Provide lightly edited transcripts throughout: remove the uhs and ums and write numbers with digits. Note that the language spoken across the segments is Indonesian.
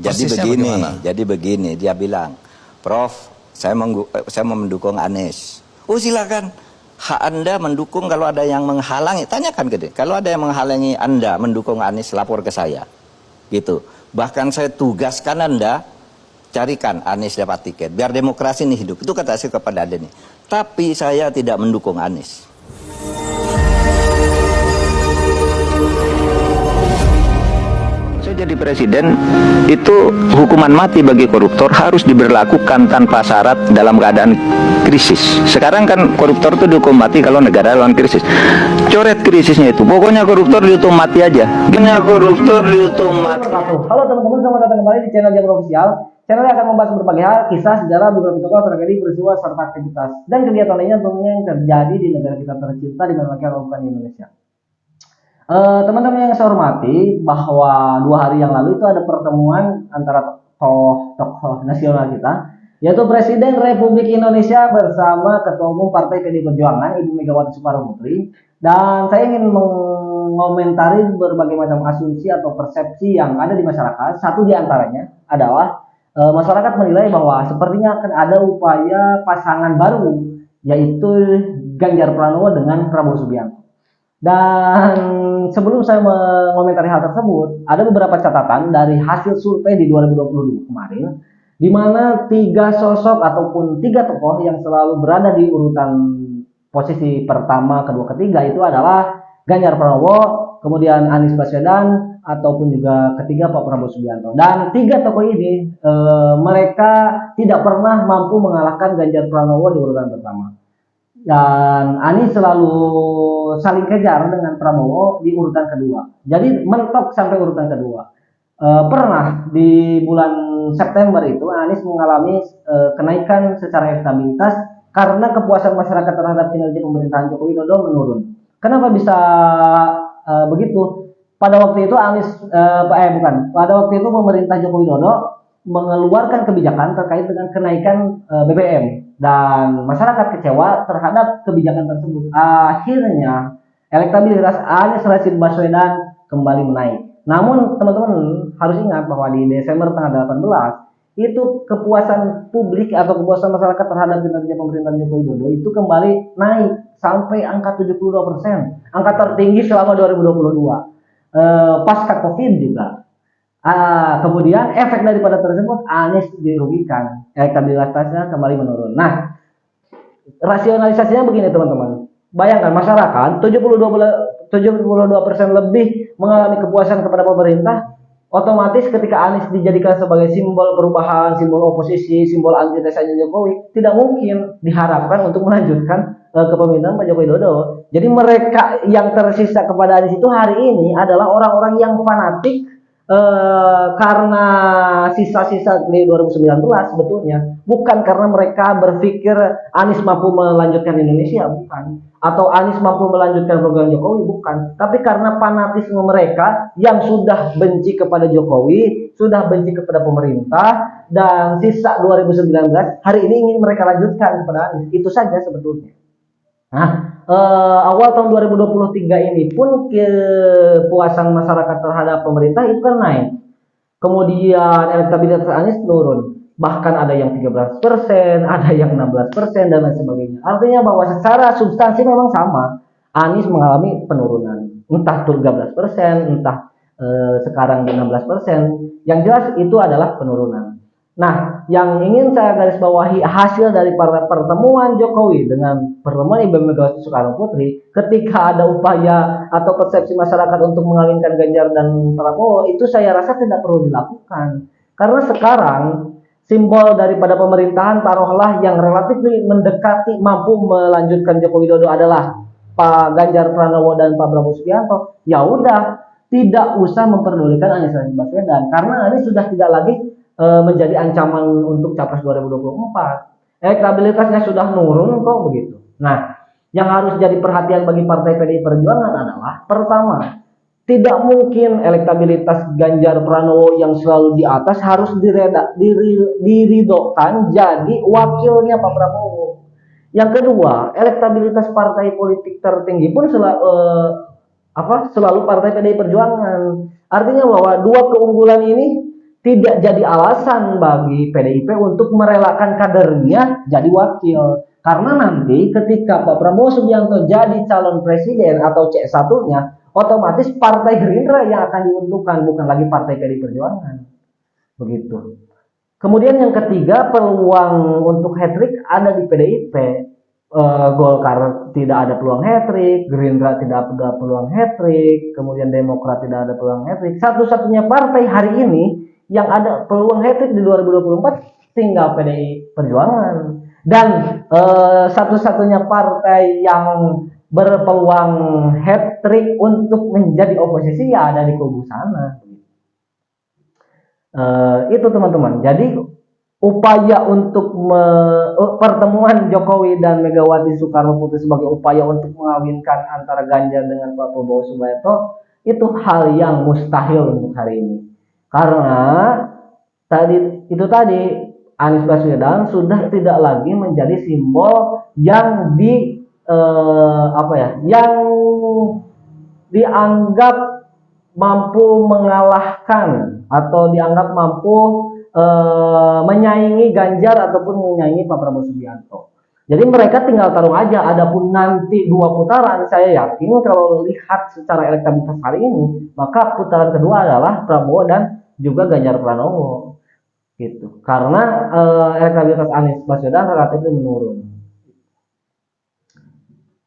Jadi begini, dia bilang, Prof, saya mau mendukung Anies. Oh silakan, hak Anda mendukung. Kalau ada yang menghalangi, tanyakan ke dia. Kalau ada yang menghalangi Anda mendukung Anies, lapor ke saya. Gitu. Bahkan saya tugaskan Anda, carikan Anies dapat tiket. Biar demokrasi ini hidup. Itu kata saya kepada Anda nih. Tapi saya tidak mendukung Anies. Jadi presiden itu hukuman mati bagi koruptor harus diberlakukan tanpa syarat dalam keadaan krisis. Sekarang kan koruptor itu dihukum mati kalau negara dalam krisis. Coret krisisnya itu. Pokoknya koruptor dihukum mati aja. Halo teman-teman, selamat datang kembali di channel Jamur Official. Channel yang akan membahas berbagai hal, kisah, sejarah, biografi tokoh, tragedi, peristiwa, serta aktivitas dan kegiatan lainnya tentunya yang terjadi di negara kita tercinta, di mana lagi kalau bukan di Indonesia. Teman-teman yang saya hormati, bahwa 2 hari yang lalu itu ada pertemuan antara tokoh nasional kita, yaitu Presiden Republik Indonesia bersama Ketua Umum Partai PDI Perjuangan Ibu Megawati Soekarno Putri. Dan saya ingin mengomentari berbagai macam asumsi atau persepsi yang ada di masyarakat. Satu di antaranya adalah masyarakat menilai bahwa sepertinya akan ada upaya pasangan baru, yaitu Ganjar Pranowo dengan Prabowo Subianto. Dan sebelum saya mengomentari hal tersebut, ada beberapa catatan dari hasil survei di 2022 kemarin, di mana 3 sosok ataupun 3 tokoh yang selalu berada di urutan posisi pertama, kedua, ketiga itu adalah Ganjar Pranowo, kemudian Anies Baswedan, ataupun juga ketiga Pak Prabowo Subianto. Dan 3 tokoh ini mereka tidak pernah mampu mengalahkan Ganjar Pranowo di urutan pertama. Dan Anies selalu saling kejar dengan Prabowo di urutan kedua. Jadi mentok sampai urutan kedua. Pernah di bulan September itu Anies mengalami kenaikan secara elektabilitas karena kepuasan masyarakat terhadap kinerja pemerintahan Joko Widodo menurun. Kenapa bisa begitu? Pada waktu itu pada waktu itu pemerintah Joko Widodo mengeluarkan kebijakan terkait dengan kenaikan BBM. Dan masyarakat kecewa terhadap kebijakan tersebut. Akhirnya elektabilitas Anies Rashid Baswedan kembali menaik. Namun teman-teman harus ingat bahwa di Desember tanggal 18 itu kepuasan publik atau kepuasan masyarakat terhadap kinerja pemerintahan Joko Widodo itu kembali naik sampai angka 72%, angka tertinggi selama 2022 pasca Covid juga. Kemudian efek daripada tersebut Anies dirugikan, elektabilitasnya kembali menurun. Nah, rasionalisasinya begini teman-teman. Bayangkan masyarakat 72% lebih mengalami kepuasan kepada pemerintah, otomatis ketika Anies dijadikan sebagai simbol perubahan, simbol oposisi, simbol antitesanya Jokowi, tidak mungkin diharapkan untuk melanjutkan kepemimpinan Pak Joko Widodo. Jadi mereka yang tersisa kepada Anies itu hari ini adalah orang-orang yang fanatik karena sisa-sisa di 2019 sebetulnya, bukan karena mereka berpikir Anies mampu melanjutkan Indonesia, bukan, atau Anies mampu melanjutkan program Jokowi, bukan, tapi karena fanatisme mereka yang sudah benci kepada Jokowi, sudah benci kepada pemerintah, dan sisa 2019 hari ini ingin mereka lanjutkan kepada Anies. Itu saja sebetulnya. Nah, awal tahun 2023 ini pun kepuasan masyarakat terhadap pemerintah itu kan naik. Kemudian elektabilitas Anies turun. Bahkan ada yang 13%, ada yang 16% dan lain sebagainya. Artinya bahwa secara substansi memang sama. Anies mengalami penurunan. Entah 13%, entah sekarang di 16%. Yang jelas itu adalah penurunan. Nah, yang ingin saya garis bawahi hasil dari pertemuan Jokowi dengan pertemuan Ibu Megawati Soekarno Putri, ketika ada upaya atau persepsi masyarakat untuk mengawinkan Ganjar dan Prabowo, itu saya rasa tidak perlu dilakukan. Karena sekarang simbol daripada pemerintahan taruhlah yang relatif mendekati mampu melanjutkan Joko Widodo adalah Pak Ganjar Pranowo dan Pak Prabowo Subianto. Ya udah, tidak usah memperdulikan Anies Baswedan karena Anies sudah tidak lagi menjadi ancaman untuk Capres 2024. Elektabilitasnya sudah nurun kok begitu. Nah, yang harus jadi perhatian bagi Partai PDI Perjuangan adalah pertama, tidak mungkin elektabilitas Ganjar Pranowo yang selalu di atas harus diridokan jadi wakilnya Pak Prabowo. Yang kedua, elektabilitas partai politik tertinggi pun selalu Partai PDI Perjuangan. Artinya bahwa 2 keunggulan ini tidak jadi alasan bagi PDIP untuk merelakan kadernya jadi wakil. Karena nanti ketika Pak Prabowo Subianto jadi calon presiden atau C1-nya, otomatis Partai Gerindra yang akan diuntungkan, bukan lagi Partai PDI Perjuangan. Begitu. Kemudian yang ketiga, peluang untuk hat-trick ada di PDIP. Golkar tidak ada peluang hat-trick, Gerindra tidak ada peluang hat-trick, kemudian Demokrat tidak ada peluang hat-trick. Satu-satunya partai hari ini yang ada peluang hat-trick di 2024 tinggal PDI Perjuangan. Dan satu-satunya partai yang berpeluang hat-trick untuk menjadi oposisi ya ada di kubu sana. Itu teman-teman. Jadi upaya untuk pertemuan Jokowi dan Megawati Soekarno Putri sebagai upaya untuk mengawinkan antara Ganjar dengan Pak Prabowo Subianto itu hal yang mustahil untuk hari ini. Karena tadi Anies Baswedan sudah tidak lagi menjadi simbol yang yang dianggap mampu mengalahkan atau dianggap mampu menyaingi Ganjar ataupun menyaingi Pak Prabowo Subianto. Jadi mereka tinggal tarung aja. Adapun nanti 2 putaran, saya yakin kalau lihat secara elektabilitas hari ini, maka putaran kedua adalah Prabowo dan juga Ganjar Pranowo. Gitu. Karena elektabilitas Anies Baswedan relatif menurun.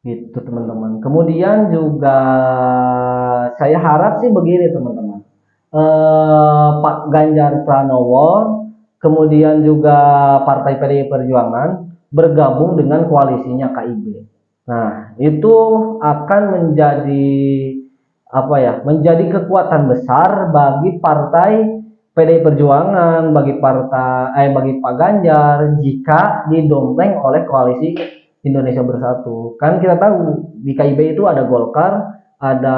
Gitu teman-teman. Kemudian juga saya harap sih begini teman-teman. Pak Ganjar Pranowo, kemudian juga Partai PDI Perjuangan bergabung dengan koalisinya KIB. Nah, itu akan menjadi kekuatan besar bagi Partai PDI Perjuangan, bagi Pak Ganjar jika didompleng oleh koalisi Indonesia Bersatu. Kan kita tahu di KIB itu ada Golkar, ada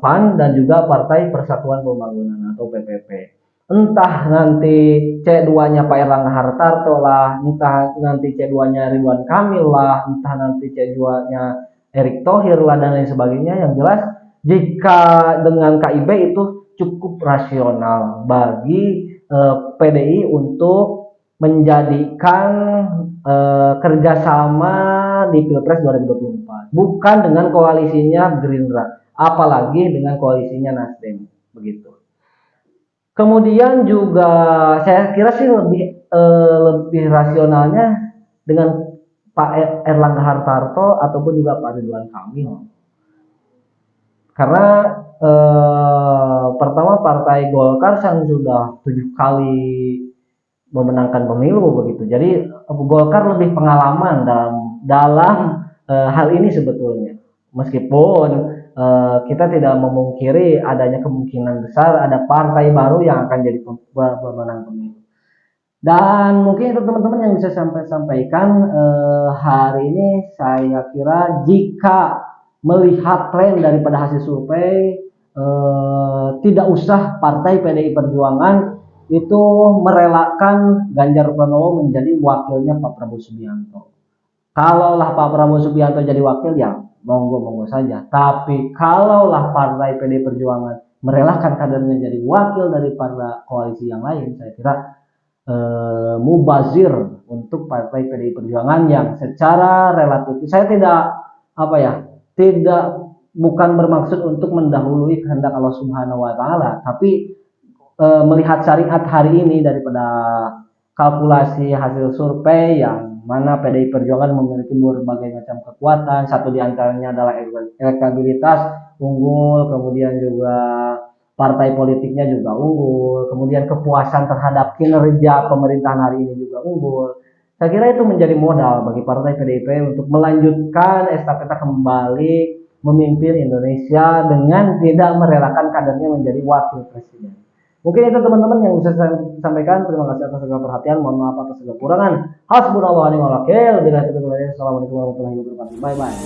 PAN dan juga Partai Persatuan Pembangunan atau PPP. Entah nanti C2-nya Pak Erlangga Hartarto lah, entah nanti C2-nya Ridwan Kamil lah, entah nanti C2-nya Erick Thohir lah dan lain sebagainya. Yang jelas jika dengan KIB itu cukup rasional bagi PDI untuk menjadikan kerjasama di Pilpres 2024, bukan dengan koalisinya Gerindra, apalagi dengan koalisinya Nasdem, begitu. Kemudian juga saya kira sih lebih rasionalnya dengan Pak Erlangga Hartarto ataupun juga Pak Ridwan Kamil, karena pertama Partai Golkar yang sudah 7 kali memenangkan pemilu begitu. Jadi Golkar lebih pengalaman dalam hal ini sebetulnya. Meskipun kita tidak memungkiri adanya kemungkinan besar ada partai baru yang akan jadi pemenang pemilu. Dan mungkin itu teman-teman yang bisa sampaikan hari ini. Saya kira jika melihat tren daripada hasil survei, tidak usah Partai PDI Perjuangan itu merelakan Ganjar Pranowo menjadi wakilnya Pak Prabowo Subianto. Kalaulah Pak Prabowo Subianto jadi wakil, ya monggo saja. Tapi kalaulah Partai PDI Perjuangan merelakan kadernya jadi wakil dari para koalisi yang lain, saya kira mubazir untuk Partai PDI Perjuangan yang secara relatif, saya bukan bermaksud untuk mendahului kehendak Allah Subhanahu wa taala, tapi melihat syariat hari ini daripada kalkulasi hasil survei yang mana PDI Perjuangan memiliki berbagai macam kekuatan. Satu diantaranya adalah elektabilitas unggul, kemudian juga partai politiknya juga unggul, kemudian kepuasan terhadap kinerja pemerintahan hari ini juga unggul. Saya kira itu menjadi modal bagi Partai PDIP untuk melanjutkan estafeta kembali memimpin Indonesia dengan tidak merelakan kadernya menjadi wakil presiden. Mungkin itu teman-teman yang bisa saya sampaikan. Terima kasih atas segala perhatian. Mohon maaf atas segala kekurangan. Hasbunallahu wa ni'mal wakil. Assalamualaikum warahmatullahi wabarakatuh. Bye bye.